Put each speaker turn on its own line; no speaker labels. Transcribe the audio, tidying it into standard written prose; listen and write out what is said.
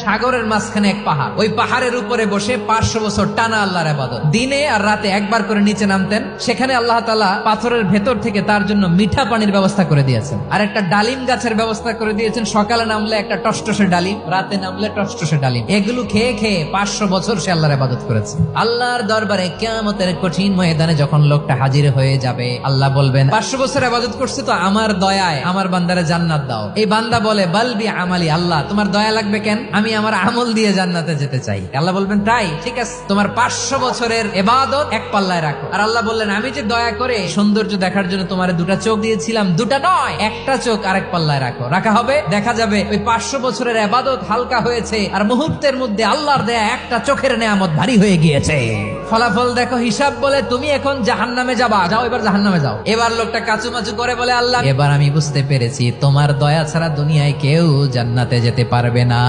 সাগরের মাঝখানে এক পাহাড়, ওই পাহাড়ের উপরে বসে 500 বছর টানা আল্লাহর ইবাদত, দিনে আর রাতে একবার করে নিচে নামতেন। সেখানে আল্লাহ তাআলা পাথরের ভেতর থেকে তার জন্য মিঠা পানির ব্যবস্থা করে দিয়েছেন, আর একটা ডালিম গাছের ব্যবস্থা করে দিয়েছেন। সকালে নামলে একটা টসটসে ডালিম, রাতে নামলে টসটসে ডালিম। এগুলো খেয়ে খেয়ে 500 বছর সে আল্লাহর ইবাদত করেছে। আল্লাহর দরবারে কিয়ামতের কঠিন ময়দানে যখন লোকটা হাজির হয়ে যাবে, আল্লাহ বলবেন 500 বছর ইবাদত করছে তো আমার দয়ায় আমার বান্দারে জান্নাত দাও। এই বান্দা বলে বালবি আমালি, আল্লাহ তোমার দয়া লাগবে কেন, আমি আমার আমল দিয়ে জান্নাতে যেতে চাই। আল্লাহ বলবেন তাই, ঠিক আছে, তোমার 500 বছরের ইবাদত এক পাল্লায় রাখো। আর আল্লাহ বললেন আমি যে দয়া করে সৌন্দর্য দেখার জন্য তোমার দুটা চোখ দিয়েছিলাম, দুটা নয়, একটা চোখ আরেক পাল্লায় রাখো। রাখা হবে, দেখা যাবে ওই 500 বছরের ইবাদত হালকা হয়েছে, আর মুহূর্তের মধ্যে আল্লাহর দেয়া একটা চোখের নেয়ামত ভারী হয়ে গিয়েছে। ফলাফল দেখো, হিসাব বলে তুমি এখন জাহান্নামে যাবা, যাও এবার জাহান্নামে যাও। এবার লোকটা কাচুমাচু করে বলে আল্লাহ এবার আমি বুঝতে পেরেছি তোমার দয়া ছাড়া দুনিয়ায় কেউ জান্নাতে যেতে পারবে না।